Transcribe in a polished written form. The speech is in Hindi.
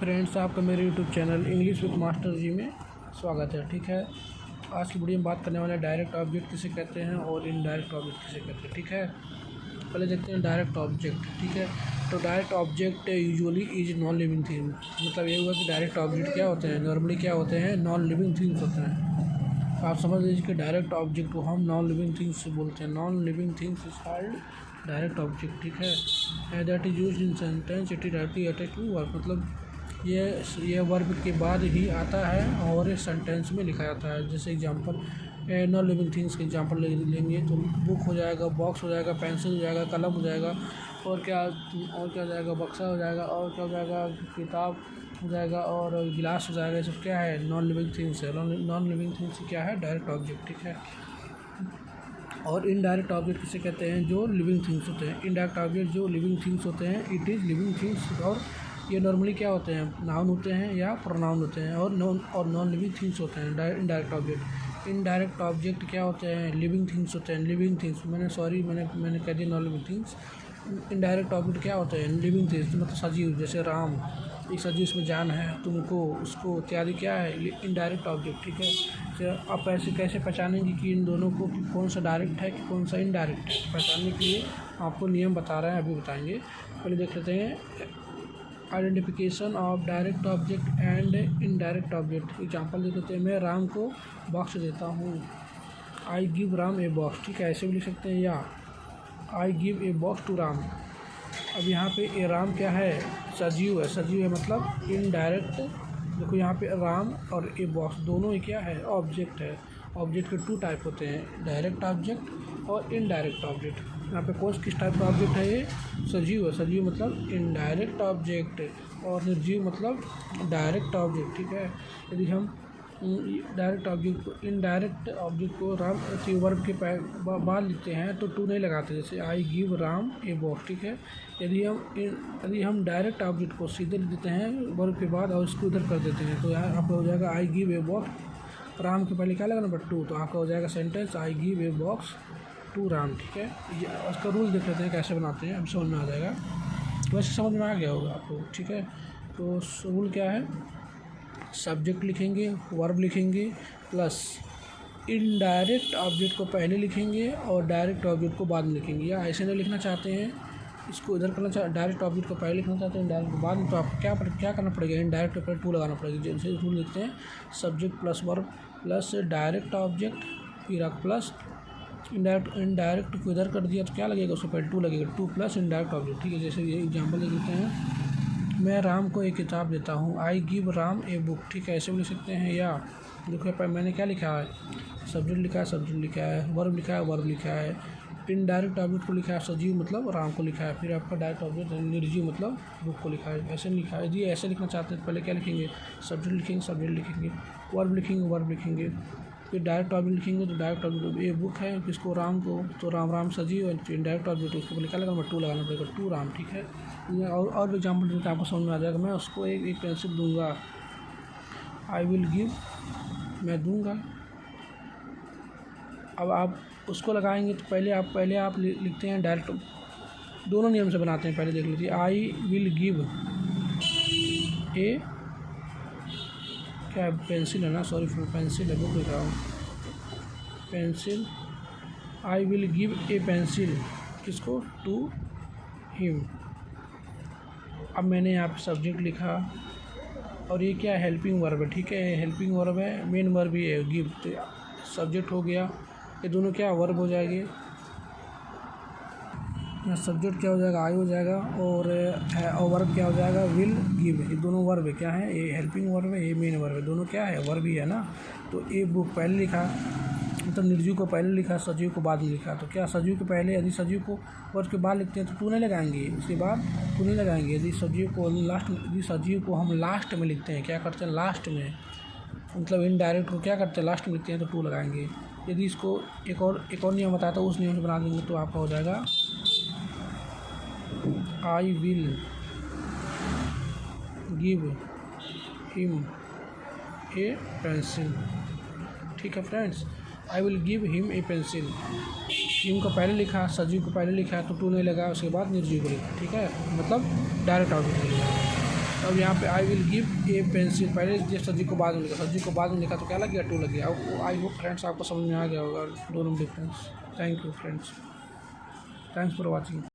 फ्रेंड्स, आपका मेरे YouTube channel English with master ji में स्वागत है। ठीक है, आज की वीडियो में बात करने वाले डायरेक्ट ऑब्जेक्ट किसे कहते हैं और इनडायरेक्ट ऑब्जेक्ट किसे कहते हैं। ठीक है, पहले देखते हैं डायरेक्ट ऑब्जेक्ट। ठीक है, तो direct object usually is non living thing. मतलब ये हुआ कि डायरेक्ट ऑब्जेक्ट क्या होते हैं, नॉर्मली क्या होते हैं, नॉन लिविंग थिंग्स होते हैं। तो आप समझ लीजिए कि डायरेक्ट ऑब्जेक्ट को हम नॉन लिविंग थिंग्स से बोलते हैं। Non living things is called direct object. ठीक है, that is used in sentence, it is directly attached to verb. मतलब ये वर्ब के बाद ही आता है और इस सेंटेंस में लिखा जाता है। जैसे एग्जांपल, नॉन लिविंग थिंग्स के एग्जांपल लेंगे तो बुक हो जाएगा, बॉक्स हो जाएगा, पेंसिल हो जाएगा, कलम हो जाएगा, और क्या हो जाएगा, बक्सा हो जाएगा, और क्या हो जाएगा, किताब हो जाएगा, और गिलास हो जाएगा। ये सब क्या है, नॉन लिविंग थिंग्स है। नॉन लिविंग थिंग्स क्या है, डायरेक्ट ऑब्जेक्ट। ठीक है, और इनडायरेक्ट ऑब्जेक्ट किसे कहते हैं, जो लिविंग थिंग्स होते हैं। इनडायरेक्ट ऑब्जेक्ट जो लिविंग थिंग्स होते हैं, इट इज़ लिविंग थिंग्स, और ये नॉर्मली क्या होते हैं, नाउन होते हैं या प्रोनाउन होते हैं, और नॉन लिविंग थिंग्स होते हैं इनडायरेक्ट ऑब्जेक्ट। इनडायरेक्ट ऑब्जेक्ट क्या होते हैं, लिविंग थिंग्स होते हैं। लिविंग थिंग्स मैंने कह दिया non living things. Indirect object क्या होते हैं, लिविंग थिंग्स, मतलब सजीव, जैसे राम, एक सजीव, उसमें जान है, तुमको, उसको इत्यादि क्या है, इनडायरेक्ट ऑब्जेक्ट। ठीक है, तो आप ऐसे कैसे पहचानेंगे कि इन दोनों को कि कौन सा डायरेक्ट है कि कौन सा इनडायरेक्ट है। पहचानने के लिए आपको नियम बता रहे हैं, अभी बताएंगे। पहले देख लेते हैं identification of direct object and indirect object. Example देख लेते हैं, मैं राम को बॉक्स देता हूँ, I give Ram a box. ठीक है, ऐसे भी लिख सकते हैं, या I give a box to Ram. अब यहाँ पे ए राम क्या है, सजीव है। सजीव है मतलब इनडायरेक्ट। देखो यहाँ पे राम और ए बॉक्स दोनों ही क्या है, ऑब्जेक्ट है। ऑब्जेक्ट के टू टाइप होते हैं, डायरेक्ट ऑब्जेक्ट और इनडायरेक्ट ऑब्जेक्ट। यहाँ पे कौन किस टाइप का ऑब्जेक्ट है, ये सजीव है। सजीव मतलब इनडायरेक्ट ऑब्जेक्ट, और निर्जीव मतलब डायरेक्ट ऑब्जेक्ट। ठीक है, यदि हम डायरेक्ट ऑब्जेक्ट को, इनडायरेक्ट ऑब्जेक्ट को राम वर्ब के बाद लिखते हैं तो टू नहीं लगाते, जैसे आई गिव राम ए बॉक्स। ठीक है, यदि हम डायरेक्ट ऑब्जेक्ट को सीधे लिख देते हैं वर्ब के बाद और इसको इधर कर देते हैं तो यहाँ आपका हो जाएगा आई गिव ए बॉक्स, राम के पहले क्या लगा, नंबर टू, तो आपका हो जाएगा sentence I give a box to Ram. ठीक है, ये उसका रूल देख लेते हैं कैसे बनाते हैं, अब समझ में आ जाएगा। वैसे समझ में आ गया होगा आपको। ठीक है, तो रूल क्या है, सब्जेक्ट लिखेंगे, वर्ब लिखेंगे, प्लस इनडायरेक्ट ऑब्जेक्ट को पहले लिखेंगे और डायरेक्ट ऑब्जेक्ट को बाद में लिखेंगे। या ऐसे नहीं लिखना चाहते हैं, इसको इधर करना चाहते, डायरेक्ट ऑब्जेक्ट को पहले लिखना चाहते हैं, डायरेक्ट बाद में, तो आपको क्या करना पड़ेगा, इनडायरेक्ट पर टू लगाना पड़ेगा। जैसे रूल लिखते हैं, subject plus verb plus direct object, फिर आप प्लस इनडायरेक्ट को इधर कर दिया तो क्या लगेगा, उसको पहले टू लगेगा, टू प्लस इनडायरेक्ट ऑब्जेक्ट। ठीक है, जैसे ये एग्जाम्पल दे देते हैं, मैं राम को एक किताब देता हूँ, I give Ram a book. ठीक है, ऐसे भी लिख सकते हैं। या देखो मैंने क्या लिखा है, सब्जेक्ट लिखा है, सब्जेक्ट लिखा है, वर्ब लिखा है, वर्ब लिखा है, इनडायरेक्ट ऑब्जेक्ट को लिखा है, सजीव मतलब राम को लिखा है, फिर आपका डायरेक्ट ऑब्जेक्ट निर्जीव मतलब बुक को लिखा है। ऐसे लिखा है जी, ऐसे लिखना चाहते हैं, पहले क्या लिखेंगे, सब्जेक्ट लिखेंगे, वर्ब लिखेंगे, फिर डायरेक्ट ऑब्जेक्ट लिखेंगे, तो डायरेक्ट ऑब्जेक्ट ये बुक है, किसको, राम को, तो राम सजीव है, इनडायरेक्ट ऑब्जेक्ट उसको पहले क्या लगाना, टू लगाना पड़ेगा, टू राम। ठीक है, और भी एग्जाम्पल देते हैं, आपको समझ में आ जाएगा। मैं उसको एक पेंसिल दूंगा, आई विल गिव, मैं दूंगा। अब आप उसको लगाएंगे तो पहले आप लिखते हैं डायरेक्ट, दोनों नियम से बनाते हैं। पहले देख लीजिए, आई विल गिव ए, क्या पेंसिल है ना, सॉरी पेंसिल है, बुक लिख रहा हूँ, pencil, I will give a pencil, किसको, टू हिम। अब मैंने यहाँ पे सब्जेक्ट लिखा, और ये क्या है, हेल्पिंग वर्ब है। ठीक है, हेल्पिंग वर्ब है, मेन वर्ब ही है गिव, तो सब्जेक्ट हो गया, ये दोनों क्या वर्ब हो जाएंगे। यहाँ सब्जेक्ट क्या हो जाएगा, आई हो जाएगा, और वर्ब क्या हो जाएगा, विल गिव। ये दोनों वर्ब है, क्या है, ये हेल्पिंग वर्ब है, ये मेन वर्ब है, दोनों क्या है, वर्ब ही है ना। तो ए बुक पहले लिखा, मतलब निर्जीव को पहले लिखा, सजीव को बाद में लिखा। तो क्या सजीव के पहले, यदि सजीव को वर्ब के बाद लिखते हैं तो टू नहीं लगाएंगे, उसके बाद टू नहीं लगाएंगे। यदि सजीव को हम लास्ट में लिखते हैं, क्या करते हैं, लास्ट में, मतलब इनडायरेक्ट को क्या करते हैं, लास्ट में लिखते हैं तो टू लगाएंगे। यदि इसको एक और नियम बताया तो उस नियम से बना देंगे तो आपका हो जाएगा I will give him a pencil. ठीक है friends, I will give him a pencil, him को पहले लिखा, सजीव को पहले लिखा तो टू नहीं लगा, उसके बाद निर्जीव को लिखा। ठीक है, मतलब डायरेक्ट ऑब्जेक्ट लिखा। अब यहाँ पे I will give a pencil, पहले ये सर जी को बाद में लिखा, सर जी को बाद में लिखा तो क्या लग गया, टू लग गया। आई होप फ्रेंड्स आपको समझ में आ गया होगा दोनों difference. Thank you friends, thanks for watching.